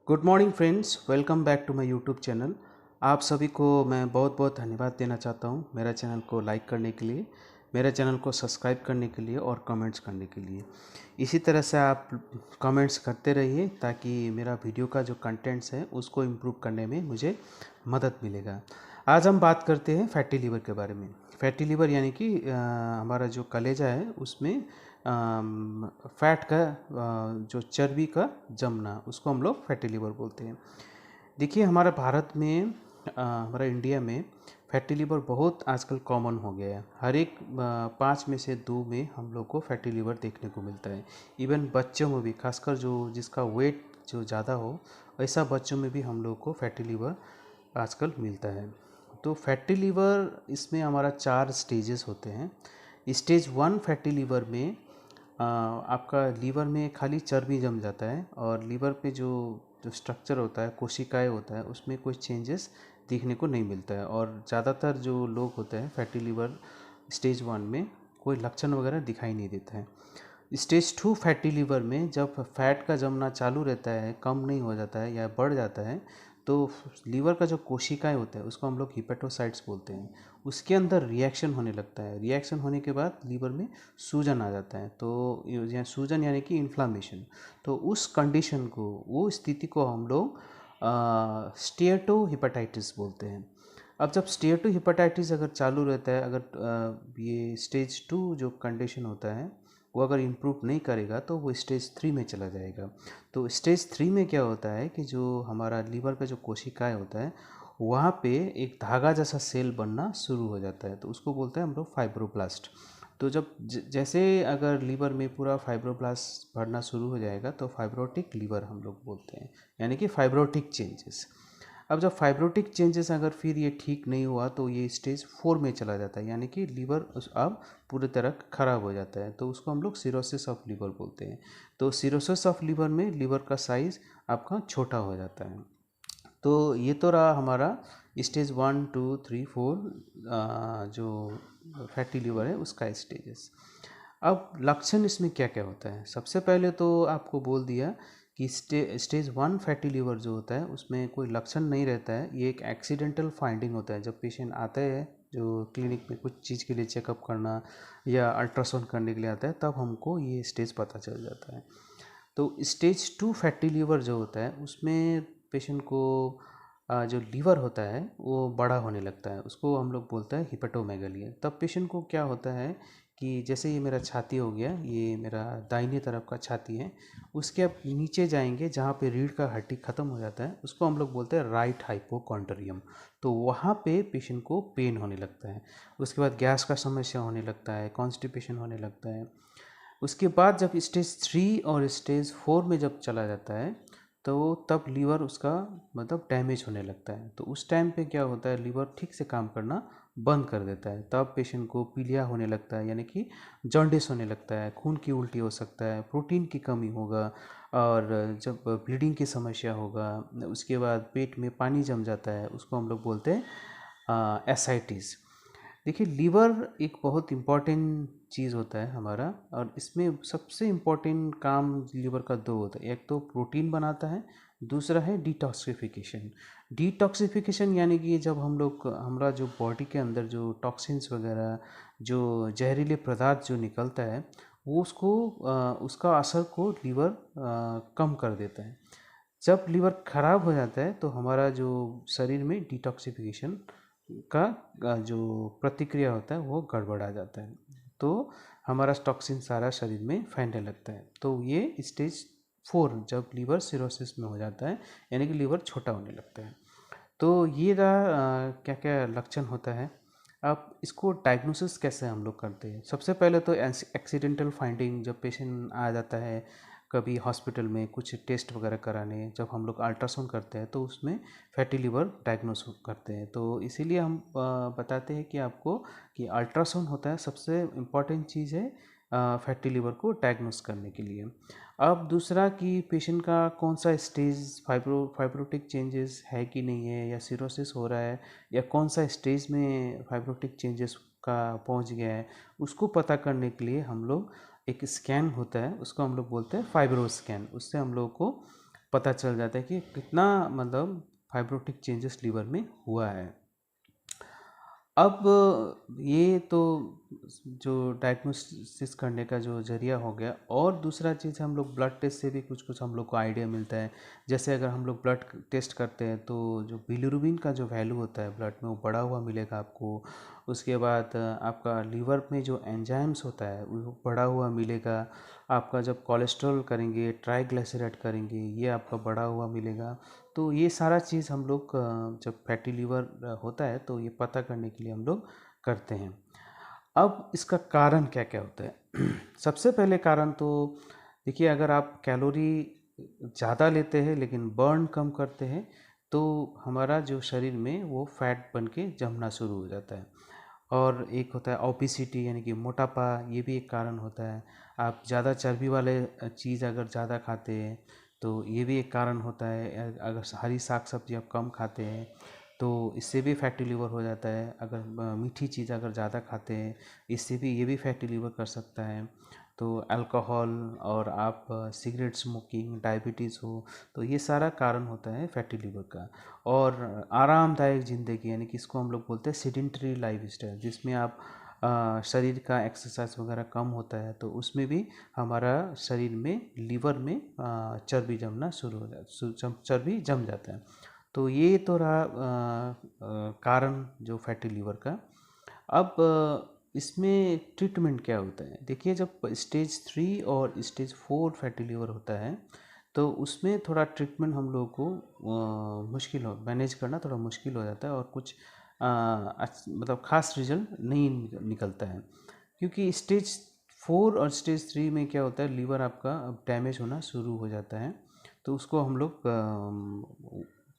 Good morning friends, welcome back to my YouTube channel. आप सभी को मैं बहुत बहुत धन्यवाद देना चाहता हूं मेरा चैनल को लाइक करने के लिए, मेरे चैनल को सब्सक्राइब करने के लिए और कमेंट्स करने के लिए। इसी तरह से आप कमेंट्स करते रहिए ताकि मेरा वीडियो का जो कंटेंट्स है उसको इम्प्रूव करने में मुझे मदद मिलेगा। आज हम बात करते हैं फैटी लीवर के बारे में। फैटी लीवर यानी कि हमारा जो कलेजा है उसमें फैट का जो चर्बी का जमना, उसको हम लोग फैटी लीवर बोलते हैं। देखिए, हमारा भारत में हमारा इंडिया में फैटी लीवर बहुत आजकल कॉमन हो गया है। हर एक 5 में से 2 में हम लोग को फैटी लीवर देखने को मिलता है। इवन बच्चों में भी, खासकर जो जिसका वेट जो ज़्यादा हो, ऐसा बच्चों में भी हम लोग को फैटी लीवर आजकल मिलता है। तो फैटी लीवर इसमें हमारा 4 स्टेजेस होते हैं। स्टेज 1 फैटी लीवर में आपका लीवर में खाली चर्बी जम जाता है और लीवर पे जो जो स्ट्रक्चर होता है, कोशिकाएं होता है, उसमें कोई चेंजेस दिखने को नहीं मिलता है। और ज़्यादातर जो लोग होते हैं फैटी लीवर स्टेज 1 में कोई लक्षण वगैरह दिखाई नहीं देता है। स्टेज 2 फैटी लीवर में जब फैट का जमना चालू रहता है, कम नहीं हो जाता है या बढ़ जाता है, तो लीवर का जो कोशिकाएं होता है उसको हम लोग हिपेटोसाइट्स बोलते हैं। उसके अंदर रिएक्शन होने लगता है। रिएक्शन होने के बाद लीवर में सूजन आ जाता है। तो यहाँ सूजन यानी कि इन्फ्लामेशन। तो उस कंडीशन को, वो स्थिति को हम लोग स्टीएटो हिपेटाइटिस बोलते हैं। अब जब स्टीएटो हिपेटाइटिस अगर चालू रहता है, अगर ये स्टेज 2 जो कंडीशन होता है वो अगर इम्प्रूव नहीं करेगा तो वो स्टेज 3 में चला जाएगा। तो स्टेज 3 में क्या होता है कि जो हमारा लीवर का जो कोशिकाएं होता है वहाँ पे एक धागा जैसा सेल बनना शुरू हो जाता है। तो उसको बोलते हैं हम लोग फाइब्रोब्लास्ट। तो जब जैसे अगर लीवर में पूरा फाइब्रोब्लास्ट बढ़ना शुरू हो जाएगा तो फाइब्रोटिक लीवर हम लोग बोलते हैं, यानी कि फाइब्रोटिक चेंजेस। अब जब फाइब्रोटिक चेंजेस अगर फिर ये ठीक नहीं हुआ तो ये स्टेज 4 में चला जाता है, यानी कि लीवर अब पूरी तरह खराब हो जाता है। तो उसको हम लोग सिरोसिस ऑफ लीवर बोलते हैं। तो सिरोसिस ऑफ लीवर में लीवर का साइज आपका छोटा हो जाता है। तो ये तो रहा हमारा स्टेज 1 2 3 4 जो फैटी लीवर है उसका स्टेजेस। अब लक्षण इसमें क्या क्या होता है, सबसे पहले तो आपको बोल दिया कि स्टेज 1 फैटी लीवर जो होता है उसमें कोई लक्षण नहीं रहता है। ये एक एक्सीडेंटल फाइंडिंग होता है। जब पेशेंट आता है, जो क्लिनिक में कुछ चीज़ के लिए चेकअप करना या अल्ट्रासाउंड करने के लिए आता है, तब हमको ये स्टेज पता चल जाता है। तो स्टेज 2 फैटी लीवर जो होता है उसमें पेशेंट को जो लीवर होता है वो बड़ा होने लगता है। उसको हम लोग बोलते हैं हिपेटोमेगाली। तब पेशेंट को क्या होता है कि जैसे ये मेरा छाती हो गया, ये मेरा दाहिने तरफ का छाती है, उसके अब नीचे जाएंगे जहाँ पे रीढ़ का हड्डी ख़त्म हो जाता है, उसको हम लोग बोलते हैं राइट हाइपोकॉन्ड्रियम। तो वहाँ पे पेशेंट को पेन होने लगता है। उसके बाद गैस का समस्या होने लगता है, कॉन्स्टिपेशन होने लगता है। उसके बाद जब स्टेज 3 और स्टेज 4 में जब चला जाता है तो तब लीवर उसका मतलब डैमेज होने लगता है। तो उस टाइम पे क्या होता है, लीवर ठीक से काम करना बंद कर देता है। तब पेशेंट को पीलिया होने लगता है, यानी कि जॉन्डिस होने लगता है, खून की उल्टी हो सकता है, प्रोटीन की कमी होगा और जब ब्लीडिंग की समस्या होगा। उसके बाद पेट में पानी जम जाता है, उसको हम लोग बोलते हैं एसाइटिस। देखिए, लीवर एक बहुत इम्पॉर्टेंट चीज़ होता है हमारा, और इसमें सबसे इम्पॉर्टेंट काम लीवर का 2 होता है। एक तो प्रोटीन बनाता है, दूसरा है डिटॉक्सिफिकेशन। डिटॉक्सिफिकेशन यानी कि जब हम लोग, हमारा जो बॉडी के अंदर जो टॉक्सिन्स वगैरह, जो जहरीले पदार्थ जो निकलता है, वो उसको उसका असर को लीवर कम कर देता है। जब लीवर खराब हो जाता है तो हमारा जो शरीर में डिटॉक्सिफिकेशन का जो प्रतिक्रिया होता है वो गड़बड़ा जाता है। तो हमारा टॉक्सिन सारा शरीर में फैलने लगता है। तो ये स्टेज 4 जब लीवर सिरोसिस में हो जाता है, यानी कि लीवर छोटा होने लगता है। तो ये रहा क्या क्या लक्षण होता है। अब इसको डायग्नोसिस कैसे हम लोग करते हैं। सबसे पहले तो एक्सीडेंटल फाइंडिंग, जब पेशेंट आ जाता है कभी हॉस्पिटल में कुछ टेस्ट वगैरह कराने, जब हम लोग अल्ट्रासाउंड करते हैं तो उसमें फैटी लिवर डायग्नोस करते हैं। तो इसीलिए हम बताते हैं कि आपको कि अल्ट्रासाउंड होता है सबसे इम्पॉर्टेंट चीज़ है फैटी लिवर को डायग्नोस करने के लिए। अब दूसरा कि पेशेंट का कौन सा स्टेज, फाइब्रोटिक चेंजेस है कि नहीं है, या सिरोसिस हो रहा है, या कौन सा स्टेज में फाइब्रोटिक चेंजेस का पहुंच गया है, उसको पता करने के लिए हम लोग एक स्कैन होता है, उसको हम लोग बोलते हैं फाइब्रो स्कैन। उससे हम लोग को पता चल जाता है कि कितना मतलब फाइब्रोटिक चेंजेस लीवर में हुआ है। अब ये तो जो डायग्नोसिस करने का जो ज़रिया हो गया, और दूसरा चीज़ हम लोग ब्लड टेस्ट से भी कुछ कुछ हम लोग को आइडिया मिलता है। जैसे अगर हम लोग ब्लड टेस्ट करते हैं तो जो बिलिरुबिन का जो वैल्यू होता है ब्लड में वो बढ़ा हुआ मिलेगा आपको। उसके बाद आपका लीवर में जो एंजाइम्स होता है वो बढ़ा हुआ मिलेगा। आपका जब कोलेस्ट्रॉल करेंगे, ट्राइग्लिसराइड करेंगे, ये आपका बढ़ा हुआ मिलेगा। तो ये सारा चीज़ हम लोग जब फैटी लीवर होता है तो ये पता करने के लिए हम लोग करते हैं। अब इसका कारण क्या क्या होता है? सबसे पहले कारण तो देखिए, अगर आप कैलोरी ज़्यादा लेते हैं लेकिन बर्न कम करते हैं तो हमारा जो शरीर में वो फैट बन के जमना शुरू हो जाता है। और एक होता है ओबेसिटी यानी कि मोटापा, ये भी एक कारण होता है। आप ज़्यादा चर्बी वाले चीज़ अगर ज़्यादा खाते हैं तो ये भी एक कारण होता है। अगर हरी साग सब्जी आप कम खाते हैं तो इससे भी फैटी लिवर हो जाता है। अगर मीठी चीज़ अगर ज़्यादा खाते हैं इससे भी ये भी फैटी लिवर कर सकता है। तो अल्कोहल और आप सिगरेट स्मोकिंग, डायबिटीज़ हो, तो ये सारा कारण होता है फैटी लिवर का। और आरामदायक ज़िंदगी यानी कि इसको हम लोग बोलते हैं सेडेंटरी लाइफ स्टाइल, जिसमें आप शरीर का एक्सरसाइज वगैरह कम होता है तो उसमें भी हमारा शरीर में लीवर में चर्बी जमना शुरू हो जाता, चर्बी जम जाता है। तो ये तो रहा कारण जो फैटी लीवर का। अब इसमें ट्रीटमेंट क्या होता है? देखिए, जब स्टेज 3 और स्टेज 4 फैटी लीवर होता है तो उसमें थोड़ा ट्रीटमेंट हम लोगों को मुश्किल हो मैनेज करना थोड़ा मुश्किल हो जाता है, और कुछ मतलब ख़ास रिजल्ट नहीं निकलता है। क्योंकि स्टेज 4 और स्टेज 3 में क्या होता है, लीवर आपका डैमेज होना शुरू हो जाता है। तो उसको हम लोग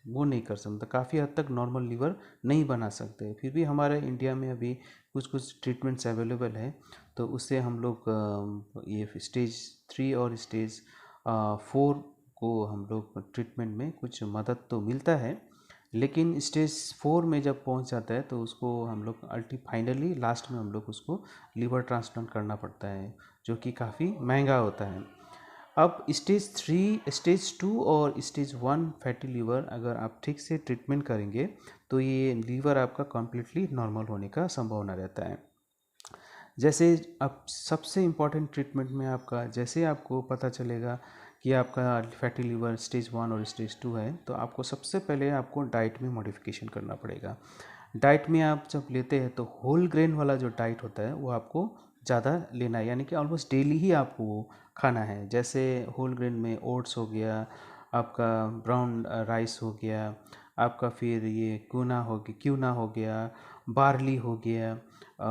वो नहीं कर सकते, काफ़ी हद तक नॉर्मल लीवर नहीं बना सकते। फिर भी हमारे इंडिया में अभी कुछ कुछ ट्रीटमेंट्स अवेलेबल है, तो उससे हम लोग ये स्टेज 3 और स्टेज 4 को हम लोग ट्रीटमेंट में कुछ मदद तो मिलता है। लेकिन स्टेज 4 में जब पहुंच जाता है तो उसको हम लोग फाइनली लास्ट में हम लोग उसको लीवर ट्रांसप्लांट करना पड़ता है, जो कि काफ़ी महंगा होता है। अब स्टेज 3, स्टेज 2 और स्टेज 1 फैटी लीवर अगर आप ठीक से ट्रीटमेंट करेंगे तो ये लीवर आपका कम्प्लीटली नॉर्मल होने का संभावना रहता है। जैसे अब सबसे इम्पॉर्टेंट ट्रीटमेंट में आपका, जैसे आपको पता चलेगा कि आपका फैटी लीवर स्टेज 1 और स्टेज 2 है तो आपको सबसे पहले आपको डाइट में मॉडिफिकेशन करना पड़ेगा। डाइट में आप जब लेते हैं तो होल ग्रेन वाला जो डाइट होता है वो आपको ज़्यादा लेना है, यानी कि ऑलमोस्ट डेली ही आपको वो खाना है। जैसे होल ग्रेन में ओट्स हो गया, आपका ब्राउन राइस हो गया, आपका फिर ये क्यूना हो गया, बार्ली हो गया,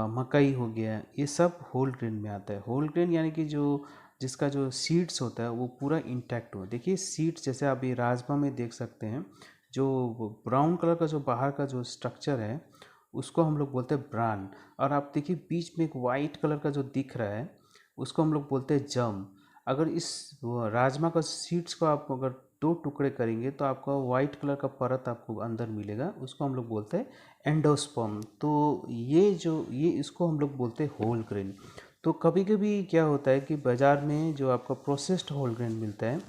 मकई हो गया, ये सब होल ग्रेन में आता है। होल ग्रेन यानी कि जो जिसका जो सीड्स होता है वो पूरा इंटैक्ट हो। देखिए सीड्स, जैसे आप ये राजमा में देख सकते हैं, जो ब्राउन कलर का जो बाहर का जो स्ट्रक्चर है उसको हम लोग बोलते हैं ब्रान। और आप देखिए बीच में एक वाइट कलर का जो दिख रहा है उसको हम लोग बोलते हैं जम। अगर इस राजमा का सीड्स को आप अगर दो टुकड़े करेंगे तो आपका वाइट कलर का परत आपको अंदर मिलेगा, उसको हम लोग बोलते हैं एंडोस्पर्म। तो ये इसको हम लोग बोलते हैं होल ग्रेन। तो कभी कभी क्या होता है कि बाज़ार में जो आपका प्रोसेस्ड होल ग्रेन मिलता है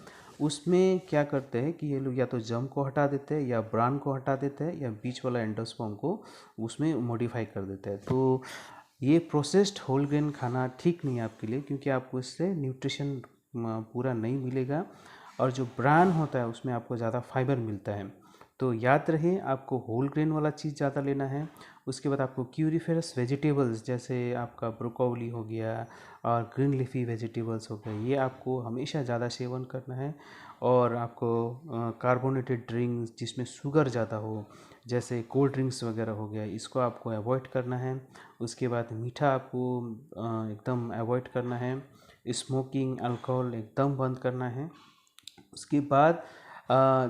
उसमें क्या करते हैं कि ये लोग या तो जम को हटा देते हैं या ब्रान को हटा देते हैं या बीच वाला एंडोस्पर्म को उसमें मॉडिफाई कर देते हैं। तो ये प्रोसेस्ड होल ग्रेन खाना ठीक नहीं है आपके लिए, क्योंकि आपको इससे न्यूट्रिशन पूरा नहीं मिलेगा, और जो ब्रान होता है उसमें आपको ज़्यादा फाइबर मिलता है। तो याद रहे आपको होल ग्रेन वाला चीज़ ज़्यादा लेना है। उसके बाद आपको क्यूरीफेरस वेजिटेबल्स जैसे आपका ब्रोकोली हो गया और ग्रीन लीफी वेजिटेबल्स हो गए, ये आपको हमेशा ज़्यादा सेवन करना है। और आपको कार्बोनेटेड ड्रिंक्स जिसमें शुगर ज़्यादा हो, जैसे कोल्ड ड्रिंक्स वगैरह हो गया, इसको आपको अवॉइड करना है। उसके बाद मीठा आपको एकदम अवॉइड करना है। स्मोकिंग, अल्कोहल एकदम बंद करना है। उसके बाद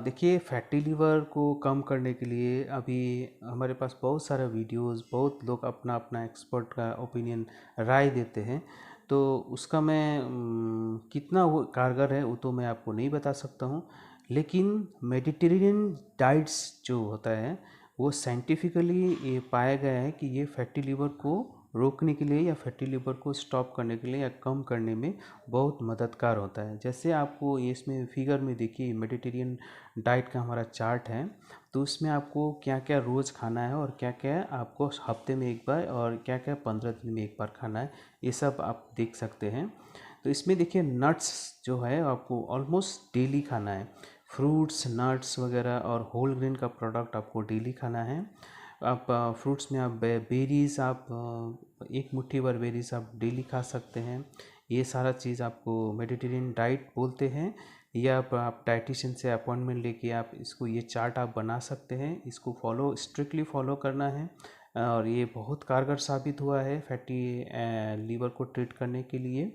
देखिए फैटी लीवर को कम करने के लिए अभी हमारे पास बहुत सारा वीडियोस, बहुत लोग अपना अपना एक्सपर्ट का ओपिनियन राय देते हैं। तो उसका मैं कितना वो कारगर है वो तो मैं आपको नहीं बता सकता हूँ। लेकिन मेडिटेरेनियन डाइट्स जो होता है वो साइंटिफिकली ये पाया गया है कि ये फैटी लीवर को रोकने के लिए या फैटी लिवर को स्टॉप करने के लिए या कम करने में बहुत मददगार होता है। जैसे आपको ये इसमें फिगर में देखिए मेडिटेरियन डाइट का हमारा चार्ट है, तो उसमें आपको क्या क्या रोज़ खाना है और क्या क्या आपको हफ्ते में एक बार और क्या क्या 15 दिन में एक बार खाना है, ये सब आप देख सकते हैं। तो इसमें देखिए नट्स जो है आपको ऑलमोस्ट डेली खाना है। फ्रूट्स, नट्स वगैरह और होल ग्रेन का प्रोडक्ट आपको डेली खाना है। आप फ्रूट्स में आप बेरीज़ आप एक मुट्ठी भर बेरीज़ आप डेली खा सकते हैं। ये सारा चीज़ आपको मेडिटेरियन डाइट बोलते हैं। या आप डाइटिशियन से अपॉइंटमेंट लेके आप इसको ये चार्ट आप बना सकते हैं। इसको स्ट्रिक्टली फॉलो करना है और ये बहुत कारगर साबित हुआ है फैटी लीवर को ट्रीट करने के लिए।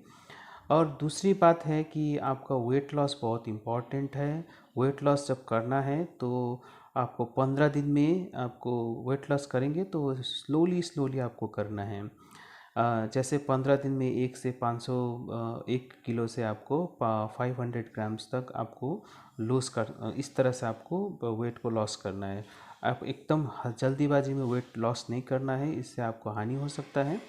और दूसरी बात है कि आपका वेट लॉस बहुत इम्पॉर्टेंट है। वेट लॉस जब करना है तो आपको 15 दिन में आपको वेट लॉस करेंगे तो स्लोली आपको करना है। जैसे 15 दिन में 1 से 500 1 किलो से आपको 500 ग्राम्स तक आपको इस तरह से आपको वेट को लॉस करना है। आप एकदम जल्दीबाजी में वेट लॉस नहीं करना है, इससे आपको हानि हो सकता है।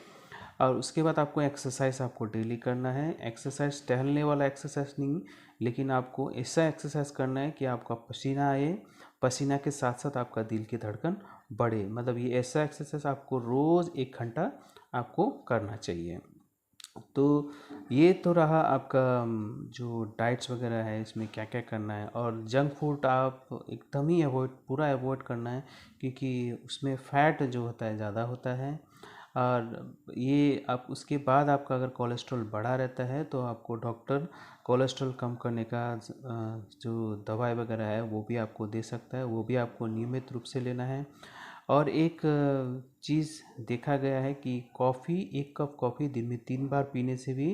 और उसके बाद आपको एक्सरसाइज आपको डेली करना है। एक्सरसाइज टहलने वाला एक्सरसाइज नहीं, लेकिन आपको ऐसा एक्सरसाइज करना है कि आपका पसीना आए, पसीना के साथ साथ आपका दिल की धड़कन बढ़े। मतलब ये ऐसा एक्सरसाइज आपको रोज़ 1 घंटा आपको करना चाहिए। तो ये तो रहा आपका जो डाइट्स वगैरह है इसमें क्या क्या करना है। और जंक फूड आप एकदम ही पूरा अवॉइड करना है, क्योंकि उसमें फ़ैट जो होता है ज़्यादा होता है। और ये आप उसके बाद आपका अगर कोलेस्ट्रॉल बढ़ा रहता है तो आपको डॉक्टर कोलेस्ट्रॉल कम करने का जो दवाई वगैरह है वो भी आपको दे सकता है, वो भी आपको नियमित रूप से लेना है। और एक चीज़ देखा गया है कि एक कप कॉफ़ी दिन में 3 बार पीने से भी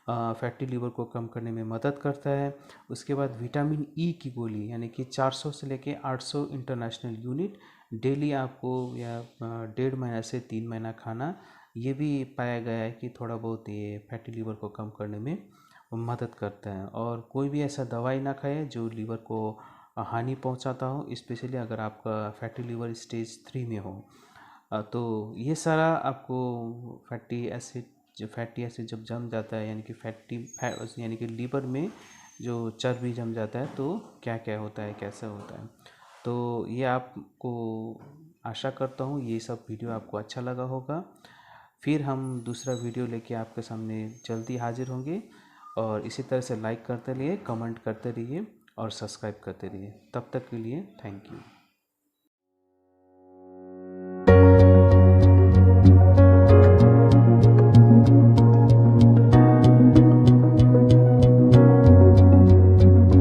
फैटी लीवर को कम करने में मदद करता है। उसके बाद विटामिन ई की गोली यानी कि 400 से लेके 800 इंटरनेशनल यूनिट डेली आपको या 1.5 महीना से 3 महीना खाना, ये भी पाया गया है कि थोड़ा बहुत ये फैटी लीवर को कम करने में मदद करता है। और कोई भी ऐसा दवाई ना खाए जो लीवर को हानि पहुंचाता हो, स्पेशली अगर आपका फैटी लीवर स्टेज 3 में हो। तो ये सारा आपको फैटी एसिड जब जम जाता है, यानी कि यानी कि लीवर में जो चर्बी जम जाता है तो क्या क्या होता है, कैसा होता है। तो ये आपको आशा करता हूँ ये सब वीडियो आपको अच्छा लगा होगा। फिर हम दूसरा वीडियो लेके आपके सामने जल्दी हाजिर होंगे। और इसी तरह से लाइक करते रहिए, कमेंट करते रहिए और सब्सक्राइब करते रहिए। तब तक के लिए थैंक यू।